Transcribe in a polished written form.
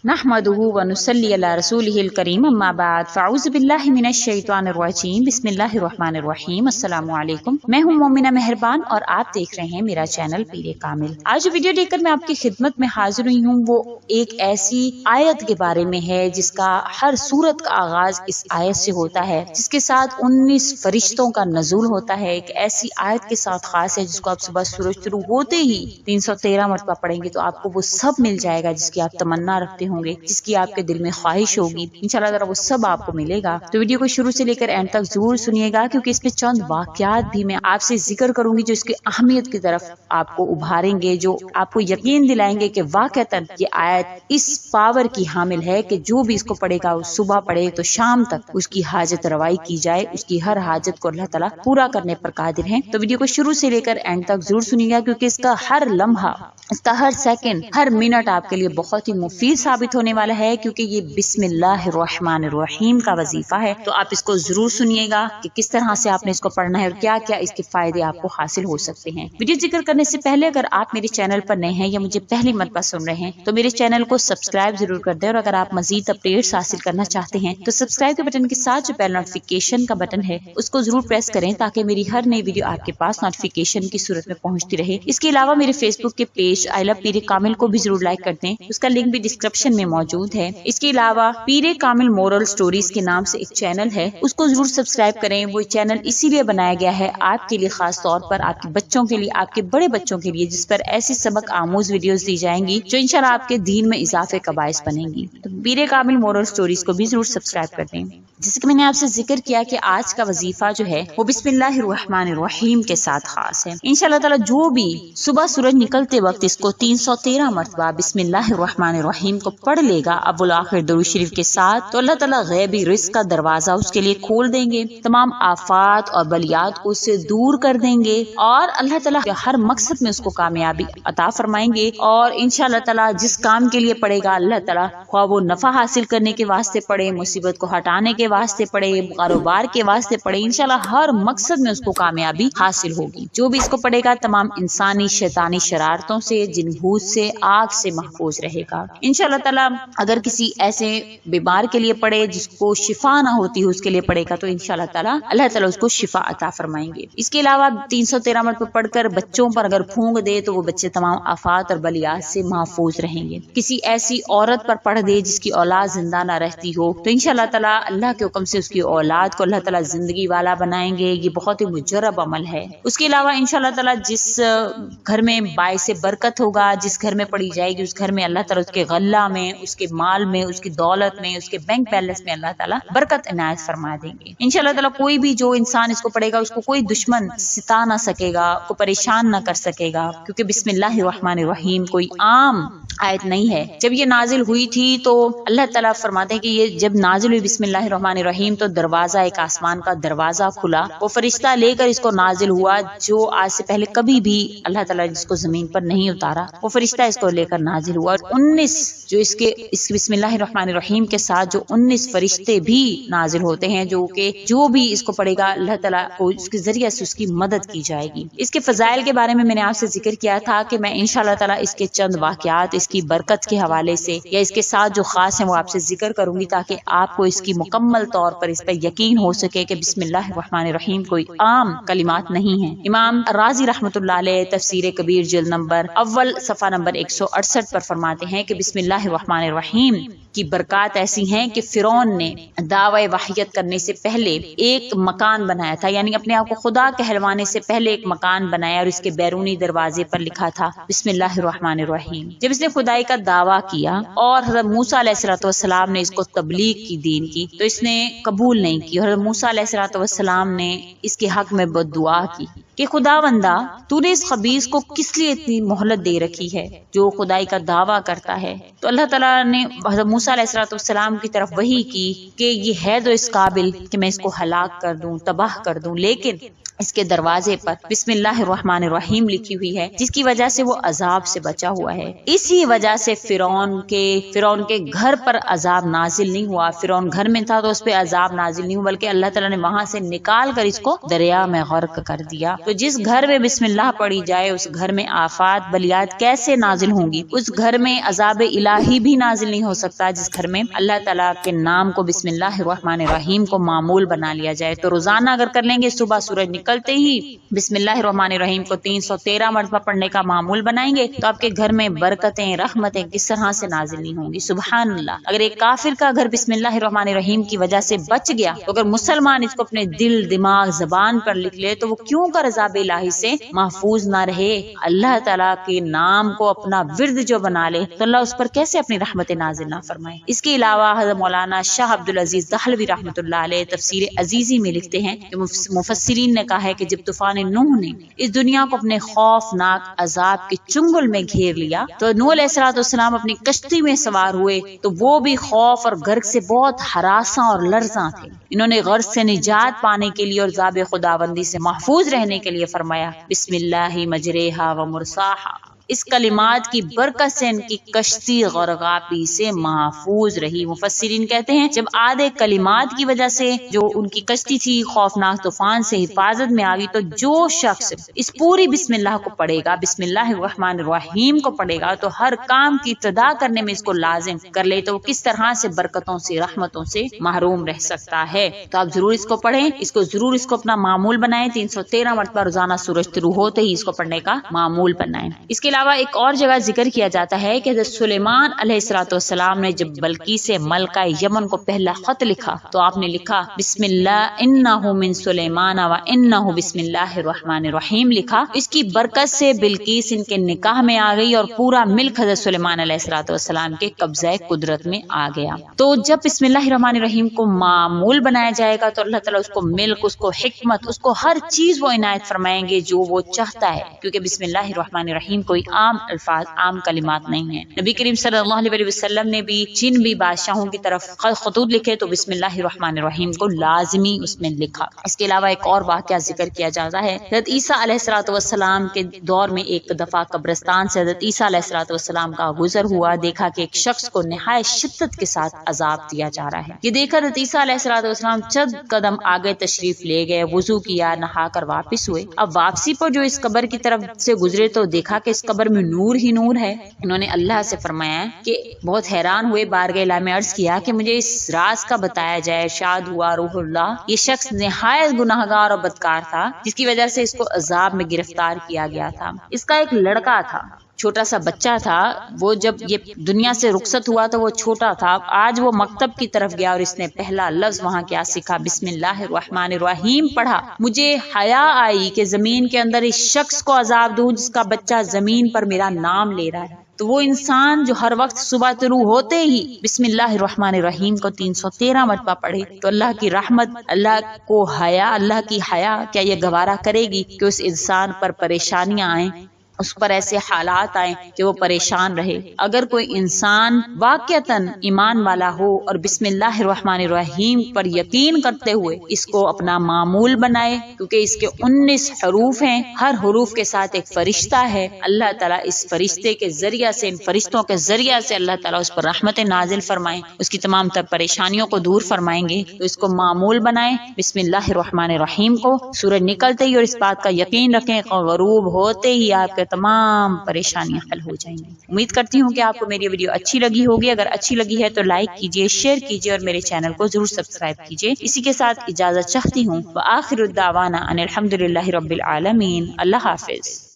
नहमदुहु व नुसल्ली अला रसूलिहिल करीम अम्मा बाद फ़अऊज़ु बिल्लाहि मिनश शैतानिर रजीम बिस्मिल्लाहिर रहमानिर रहीम अस्सलामु अलैकुम। मैं हूँ मोमिना मेहरबान और आप देख रहे हैं मेरा चैनल पीरे कामिल। आज जो वीडियो लेकर मैं आपकी खिदमत में हाजिर हुई हूँ वो एक ऐसी आयत के बारे में है जिसका हर सूरत का आगाज इस आयत से होता है, जिसके साथ 19 फरिश्तों का नज़ूल होता है। एक ऐसी आयत के साथ खास है जिसको आप सुबह सूरज शुरू होते ही 313 मरतबा पढ़ेंगे तो आपको वो सब मिल जाएगा जिसकी आप तमन्ना रखते होंगे, जिसकी आपके दिल में ख्वाहिश होगी। इंशाल्लाह ताला वो सब आपको मिलेगा। तो वीडियो को शुरू से लेकर एंड तक जरूर सुनिएगा, क्योंकि इसमें चंद वाकयात भी मैं आपसे जिक्र करूंगी जो इसकी अहमियत की तरफ आपको उभारेंगे, जो आपको यकीन दिलाएंगे कि वाकईतन ये आयत इस पावर की हामिल है कि जो भी इसको पढ़ेगा वो सुबह पढ़े तो शाम तक उसकी हाजत रवाई की जाए, उसकी हर हाजत को अल्लाह ताला पूरा करने पर कादिर है। तो वीडियो को शुरू से लेकर एंड तक जरूर सुनिएगा, क्योंकि इसका हर लम्हा, इसका हर सेकंड, हर मिनट आपके लिए बहुत ही मुफीद साबित होने वाला है, क्योंकि ये बिस्मिल्लाहिर्रहमानिर्रहीम का वजीफा है। तो आप इसको जरूर सुनिएगा कि किस तरह से आपने इसको पढ़ना है और क्या क्या इसके फायदे आपको हासिल हो सकते हैं। वीडियो जिक्र करने से पहले अगर आप मेरे चैनल पर नए हैं या मुझे पहली मरतबा सुन रहे हैं तो मेरे चैनल को सब्सक्राइब जरूर कर दें, और अगर आप मजीद अपडेट्स हासिल करना चाहते हैं तो सब्सक्राइब के बटन के साथ जो बेल नोटिफिकेशन का बटन है उसको जरूर प्रेस करें, ताकि मेरी हर नई वीडियो आपके पास नोटिफिकेशन की सूरत में पहुंचती रहे। इसके अलावा मेरे फेसबुक के पेज आई लव पीरे कामिल को भी जरूर लाइक कर दें, उसका लिंक भी डिस्क्रिप्शन में मौजूद है। इसके अलावा पीरे कामिल मोरल स्टोरीज के नाम से एक चैनल है, उसको जरूर सब्सक्राइब करें। वो चैनल इसीलिए बनाया गया है आपके लिए, खास तौर पर आपके बच्चों के लिए, आपके बड़े बच्चों के लिए, जिस पर ऐसी सबक आमूज वीडियोस दी जाएंगी जो इंशाल्लाह आपके दीन में इजाफे का बायस बनेंगी। तो पीरे कामिल मोरल स्टोरीज को भी जरूर सब्सक्राइब कर दें। जैसे कि मैंने आपसे जिक्र किया कि आज का वजीफा जो है वो बिस्मिल्लाहिर्रहमानिर्रहीम के साथ खास है। इंशाल्लाह ताला जो भी सुबह सूरज निकलते वक्त इसको 313 मरतबा बिस्मिल्लाहिर्रहमानिर्रहीम को पढ़ लेगा अव्वल आखिर दुरूद शरीफ के साथ, तो अल्लाह ताला गैबी रिज़्क का दरवाजा उसके लिए खोल देंगे, तमाम आफात और बलियात को उससे दूर कर देंगे और अल्लाह ताला हर मकसद में उसको कामयाबी अता फरमाएंगे। और इंशाल्लाह ताला जिस काम के लिए पढ़ेगा अल्लाह ताला, ख्वाह वो नफा हासिल करने के वास्ते पढ़े, मुसीबत को हटाने के वास्ते पढ़े, कारोबार के वास्ते पढ़े, इंशाल्लाह हर मकसद में उसको कामयाबी हासिल होगी। जो भी इसको पढ़ेगा तमाम इंसानी शैतानी शरारतों से, जिन भूत से, आग से महफूज रहेगा इंशाल्लाह ताला। अगर किसी ऐसे बीमार के लिए पढ़े जिसको शिफा ना होती है उसके लिए पढ़ेगा तो इंशाल्लाह ताला अल्लाह ताला उसको शिफा अता फरमाएंगे। इसके अलावा 313 मरतबा पढ़कर बच्चों पर अगर फूंक दे तो वो बच्चे तमाम आफात और बलियात से महफूज रहेंगे। किसी ऐसी औरत पर पढ़ दे जिसकी औलाद जिंदा ना रहती हो तो इंशाल्लाह ताला अल्लाह के हुक्म से उसकी औलाद को अल्लाह ताला जिंदगी वाला बनाएंगे। ये बहुत ही मुजर्रब अमल है। उसके अलावा इंशाल्लाह ताला जिस घर में बायसे बरकत होगा, जिस घर में पढ़ी जाएगी उस घर में अल्लाह ताला उसके गल्ला में, उसके माल में, उसकी दौलत में, उसके बैंक बैलेंस में अल्लाह ताला बरकत इनायत फरमा देंगे इंशाल्लाह ताला। कोई भी जो इंसान इसको पढ़ेगा उसको कोई दुश्मन सिता ना सकेगा, को परेशान ना कर सकेगा, क्योंकि बिस्मिल्लाहिर्रहमानिर्रहीम कोई आम आयत नहीं है। जब ये नाजिल हुई थी तो अल्लाह ताला फरमाते हैं कि ये जब नाजिल हुई बिस्मिल्लाहिर्रहमानिर्रहीम तो दरवाजा, एक आसमान का दरवाजा खुला, वो फरिश्ता लेकर इसको नाजिल हुआ जो आज से पहले कभी भी अल्लाह ताला जिसको जमीन पर नहीं उतारा, वो फरिश्ता इसको लेकर नाजिल हुआ। 19 जो इसके बिस्मिल्लाहिर्रहमानिर्रहीम के साथ जो 19 फरिश्ते भी नाजिल होते हैं, जो कि जो भी इसको पढ़ेगा अल्लाह ताला को इसके जरिए से उसकी मदद की जाएगी। इसके फजाइल के बारे में मैंने आपसे जिक्र किया था कि मैं इंशाल्लाह ताला इसके चंद वाकयात इसकी बरकत के हवाले से या इसके साथ जो खास है वो आपसे जिक्र करूंगी, ताकि आपको इसकी मुकम्मल तौर पर इस पर यकीन हो सके कि बिस्मिल्लाहिर्रहमानिर्रहीम कोई आम कलिमात नहीं है। इमाम राजी रहमतुल्लाह अलैह तफसीर कबीर जिल्द नंबर अव्वल सफ़ा नंबर 168 पर फरमाते हैं कि बिस्मिल्लाहिर्रहमानिर्रहीम की बरकत ऐसी हैं कि फिरौन ने दावा वहियत करने से पहले एक मकान बनाया था, यानी अपने आप को खुदा कहलवाने से पहले एक मकान बनाया और इसके बैरूनी दरवाजे पर लिखा था बिस्मिल्लाहिर्रहमानिर्रहीम। जब इसने खुदाई का दावा किया और हज़रत मूसा अलैहिस्सलाम ने इसको तबलीग की दीन की तो इसने कबूल नहीं की। हज़रत मूसा अलैहिस्सलाम ने इसके हक में बद्दुआ की कि खुदावंदा तूने इस खबीस को किस लिए इतनी मोहलत दे रखी है जो खुदाई का दावा करता है। तो अल्लाह ताला ने हज़रत मूसा अलैहिस्सलाम की तरफ वही की कि ये है तो इस काबिल कि मैं इसको हलाक कर दूं, तबाह कर दूं, लेकिन اس کے دروازے پر بسم اللہ الرحمن الرحیم لکھی ہوئی ہے، جس کی وجہ سے وہ عذاب سے بچا ہوا ہے۔ اسی وجہ سے فرعون کے گھر پر عذاب نازل نہیں ہوا۔ فرعون گھر میں تھا تو اس پہ عذاب نازل نہیں ہوا، بلکہ اللہ تعالیٰ نے وہاں سے نکال کر اس کو دریا میں غرق کر دیا۔ تو جس گھر میں بسم اللہ پڑھی جائے اس گھر میں آفات بلیات کیسے نازل ہوں گی؟ اس گھر میں عذاب الہی بھی نازل نہیں ہو سکتا جس گھر میں اللہ تعالیٰ کے نام کو بسم اللہ الرحمن الرحیم کو معمول بنا لیا جائے۔ تو روزانہ اگر کر لیں گے، صبح سورج نکلتے ہی بسم اللہ الرحمن الرحیم کو 313 مرتبہ پڑھنے کا معمول بنائیں گے تو آپ کے گھر میں برکتیں رحمتیں کس طرح سے نازل نہیں ہوں گی؟ سبحان اللہ۔ اگر ایک کافر کا گھر بسم اللہ الرحمن الرحیم کی وجہ سے بچ گیا تو اگر مسلمان اس کو اپنے دل دماغ زبان پر لکھ لے تو وہ کیوں کر عذاب الہی سے محفوظ نہ رہے؟ اللہ تعالیٰ کے نام کو اپنا ورد جو بنا لے تو اللہ اس پر کیسے اپنی رحمت نازل نہ فرمائے؟ اس کے علاوہ حضرت مولانا شاہ عبدالعزیز دہلوی رحمۃ اللہ علیہ تفسیر عزیزی میں لکھتے ہیں کہ مفسرین نے کہا ہے کہ جب طوفان نوح نے اس دنیا کو اپنے خوفناک عذاب کے چنگل میں گھیر لیا تو نوح علیہ السلام اپنی کشتی میں سوار ہوئے تو وہ بھی خوف اور غرق سے بہت ہراساں اور لرزاں تھے۔ انہوں نے غرق سے نجات پانے کے لیے اور عذاب خداوندی سے محفوظ رہنے کے لیے فرمایا بسم اللہ مجریہا و مرساہا۔ اس کلمات کی برکت سے ان کی کشتی غرقابی سے محفوظ رہی۔ مفسرین کہتے ہیں جب آدھے کلمات کی وجہ سے جو ان کی کشتی تھی خوفناک طوفان سے حفاظت میں آ گئی، تو جو شخص اس پوری بسم اللہ کو پڑھے گا، بسم اللہ الرحمن الرحیم کو پڑھے گا، تو ہر کام کی ابتدا کرنے میں اس کو لازم کر لے تو وہ کس طرح سے برکتوں سے رحمتوں سے محروم رہ سکتا ہے۔ تو آپ ضرور اس کو پڑھیں، ضرور اس کو اپنا معمول بنائیں۔ 313 مرتبہ روزانہ سورج طلوع ہوتے ہی اس کو پڑھنے کا معمول بنائیں۔ اس کے علاوہ ایک اور جگہ ذکر کیا جاتا ہے کہ حضرت سلیمان علیہ السلام نے جب بلقیس ملکہ یمن کو پہلا خط لکھا تو آپ نے لکھا بسم اللہ انہ من سلیمان و انہ بسم اللہ الرحمن الرحیم لکھا۔ اس کی برکت سے بلقیس ان کے نکاح میں آ گئی اور پورا ملک حضرت سلیمان علیہ السلام کے قبضہ قدرت میں آ گیا۔ تو جب بسم اللہ الرحمن الرحیم کو معمول بنایا جائے گا تو اللہ تعالیٰ اس کو ملک، اس کو حکمت، اس کو ہر چیز وہ عنایت فرمائیں گے جو وہ چاہتا ہے، کیونکہ بسم اللہ الرحمن الرحیم کوئی عام الفاظ عام کلمات نہیں ہیں۔ نبی کریم صلی اللہ علیہ وسلم نے بھی جن بھی بادشاہوں کی طرف خطوط لکھے تو بسم اللہ الرحمن الرحیم کو لازمی اس میں لکھا۔ اس کے علاوہ ایک اور واقعہ ذکر کیا جاتا ہے، حضرت عیسیٰ علیہ السلام کے دور میں ایک دفعہ قبرستان سے حضرت عیسیٰ علیہ السلام کا گزر ہوا، دیکھا کہ ایک شخص کو نہایت شدت کے ساتھ عذاب دیا جا رہا ہے۔ یہ دیکھ کر حضرت عیسیٰ علیہ السلام چند قدم آگے تشریف لے گئے، وضو کیا، نہا کر واپس ہوئے۔ اب واپسی پر جو اس قبر کی طرف سے گزرے تو دیکھا کہ اس قبر میں نور ہی نور ہے۔ انہوں نے اللہ سے فرمایا کہ بہت حیران ہوئے، بارگاہ الہی میں عرض کیا کہ مجھے اس راز کا بتایا جائے۔ ارشاد ہوا روح اللہ یہ شخص نہایت گناہگار اور بدکار تھا جس کی وجہ سے اس کو عذاب میں گرفتار کیا گیا تھا۔ اس کا ایک لڑکا تھا، چھوٹا سا بچہ تھا، وہ جب یہ دنیا سے رخصت ہوا تو وہ چھوٹا تھا۔ آج وہ مکتب کی طرف گیا اور اس نے پہلا لفظ وہاں کیا سیکھا، بسم اللہ الرحمن الرحیم پڑھا۔ مجھے حیا آئی کہ زمین کے اندر اس شخص کو عذاب دوں جس کا بچہ زمین پر میرا نام لے رہا ہے۔ تو وہ انسان جو ہر وقت صبح طلوع ہوتے ہی بسم اللہ الرحمن الرحیم کو 313 مرتبہ پڑھے تو اللہ کی رحمت، اللہ کی حیا کیا یہ گوارا کرے گی کہ اس انسان پر پریشانیاں آئیں، اس پر ایسے حالات آئیں کہ وہ پریشان رہے۔ اگر کوئی انسان واقعتاً ایمان والا ہو اور بسم اللہ الرحمن الرحیم پر یقین کرتے ہوئے اس کو اپنا معمول بنائے، کیونکہ اس کے 19 حروف ہیں، ہر حروف کے ساتھ ایک فرشتہ ہے، اللہ تعالیٰ اس فرشتے کے ذریعہ سے، ان فرشتوں کے ذریعہ سے اللہ تعالیٰ اس پر رحمت نازل فرمائیں، اس کی تمام تر پریشانیوں کو دور فرمائیں گے۔ تو اس کو معمول بنائیں بسم اللہ الرحمن الرحیم کو، سورج نکلتے ہی، اور اس بات کا یقین رکھیں غروب ہوتے ہی آپ کے تمام پریشانیاں حل ہو جائیں گی۔ امید کرتی ہوں کہ آپ کو میری ویڈیو اچھی لگی ہوگی۔ اگر اچھی لگی ہے تو لائک کیجئے، شیئر کیجئے اور میرے چینل کو ضرور سبسکرائب کیجئے۔ اسی کے ساتھ اجازت چاہتی ہوں، وآخر الدعوانا ان الحمدللہ رب العالمین۔ اللہ حافظ۔